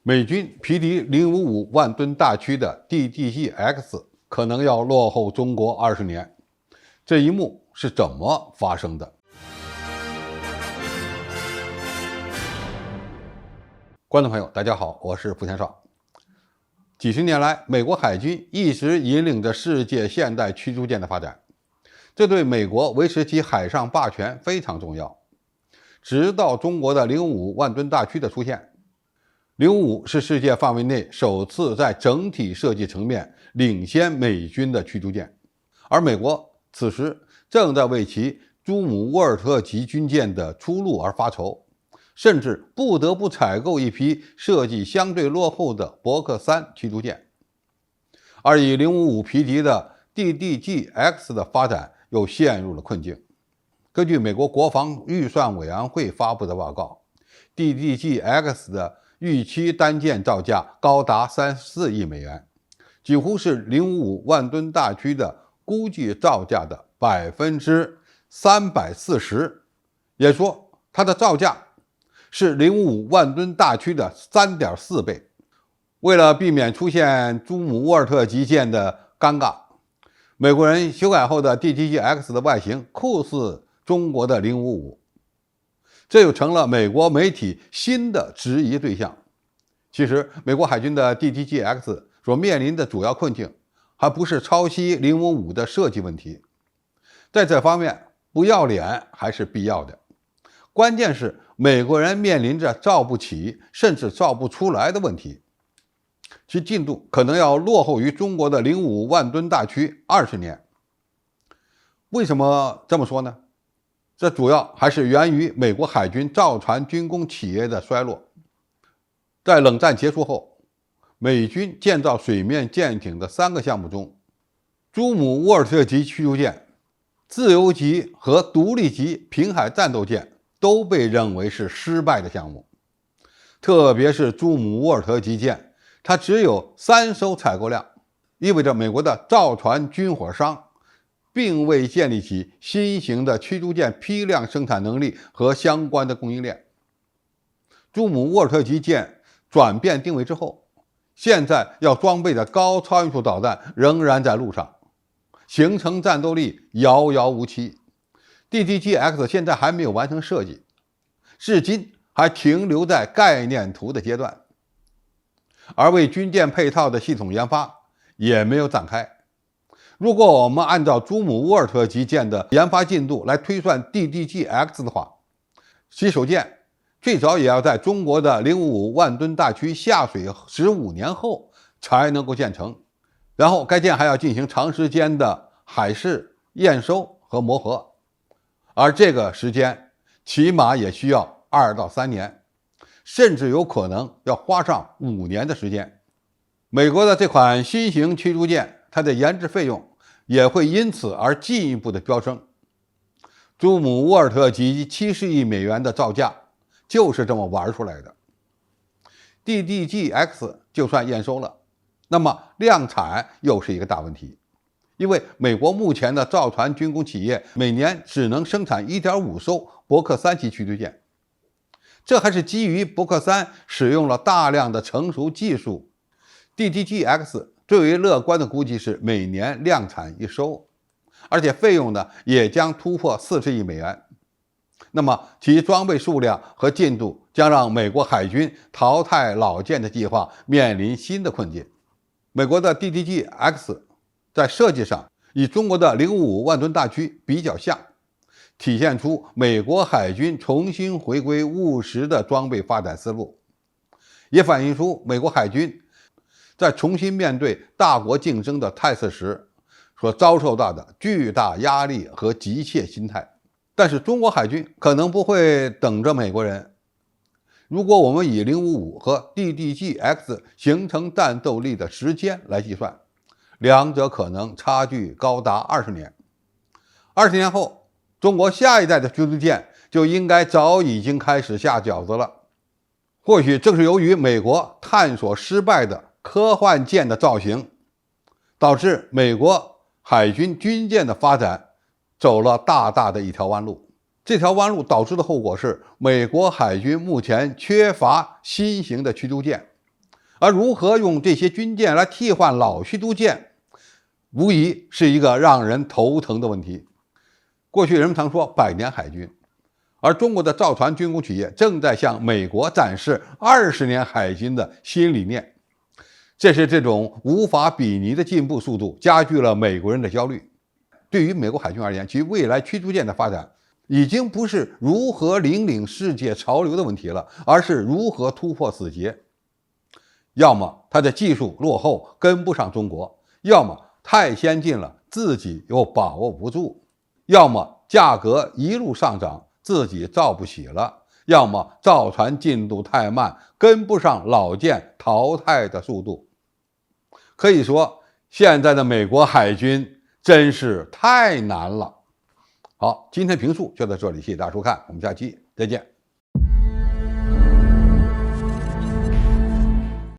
美军皮迪055万吨大驱的 DDG-X 可能要落后中国20年，这一幕是怎么发生的？观众朋友，大家好，我是福天少。几十年来，美国海军一直引领着世界现代驱逐舰的发展，这对美国维持其海上霸权非常重要。直到中国的055万吨大驱的出现，055是世界范围内首次在整体设计层面领先美军的驱逐舰，而美国此时正在为其朱姆沃尔特级军舰的出路而发愁，甚至不得不采购一批设计相对落后的伯克3驱逐舰。而以055皮迪的 DDG-X 的发展又陷入了困境。根据美国国防预算委员会发布的报告， DDG-X 的预期单件造价高达34亿美元，几乎是055万吨大驱的估计造价的340%，也说它的造价是055万吨大驱的3.4倍。为了避免出现朱姆沃尔特级舰的尴尬，美国人修改后的 DDG-X 的外形酷似中国的055，这又成了美国媒体新的质疑对象。其实，美国海军的 DDG-X 所面临的主要困境，还不是抄袭055的设计问题，在这方面不要脸还是必要的。关键是美国人面临着造不起甚至造不出来的问题，其进度可能要落后于中国的055万吨大驱20年。为什么这么说呢？这主要还是源于美国海军造船军工企业的衰落。在冷战结束后，美军建造水面舰艇的3个项目中，朱姆沃尔特级驱逐舰、自由级和独立级平海战斗舰都被认为是失败的项目。特别是朱姆沃尔特级舰，它只有3艘采购量，意味着美国的造船军火商并未建立起新型的驱逐舰批量生产能力和相关的供应链。朱姆沃尔特级舰转变定位之后，现在要装备的高超音速导弹仍然在路上，形成战斗力遥遥无期。DDG-X 现在还没有完成设计，至今还停留在概念图的阶段，而为军舰配套的系统研发也没有展开。如果我们按照朱姆沃尔特级舰的研发进度来推算 DDG-X 的话，其首舰最早也要在中国的055万吨大驱下水15年后才能够建成，然后该舰还要进行长时间的海试、验收和磨合，而这个时间起码也需要2到3年，甚至有可能要花上5年的时间。美国的这款新型驱逐舰，它的研制费用也会因此而进一步的飙升。朱姆沃尔特级70亿美元的造价就是这么玩出来的。DDG-X 就算验收了，那么量产又是一个大问题，因为美国目前的造船军工企业每年只能生产 1.5 艘伯克3级驱逐舰，这还是基于伯克3使用了大量的成熟技术。DDG-X 最为乐观的估计是每年量产1艘，而且费用呢也将突破40亿美元。那么其装备数量和进度将让美国海军淘汰老舰的计划面临新的困境。美国的 DDG-X 在设计上与中国的055万吨大驱比较像，体现出美国海军重新回归务实的装备发展思路，也反映出美国海军在重新面对大国竞争的态势时所遭受到的巨大压力和急切心态。但是中国海军可能不会等着美国人。如果我们以055和 DDG-X 形成战斗力的时间来计算，两者可能差距高达20年。20年后，中国下一代的驱逐舰就应该早已经开始下饺子了。或许正是由于美国探索失败的科幻舰的造型，导致美国海军军舰的发展走了大大的一条弯路。这条弯路导致的后果是，美国海军目前缺乏新型的驱逐舰，而如何用这些军舰来替换老驱逐舰，无疑是一个让人头疼的问题。过去人们常说百年海军，而中国的造船军工企业正在向美国展示20年海军的新理念。这种无法比拟的进步速度加剧了美国人的焦虑。对于美国海军而言，其未来驱逐舰的发展已经不是如何领世界潮流的问题了，而是如何突破死结。要么它的技术落后跟不上中国，要么太先进了自己又把握不住，要么价格一路上涨自己造不起了，要么造船进度太慢跟不上老舰淘汰的速度。可以说现在的美国海军真是太难了。好，今天评述就到这里，谢谢大家收看，我们下期再见。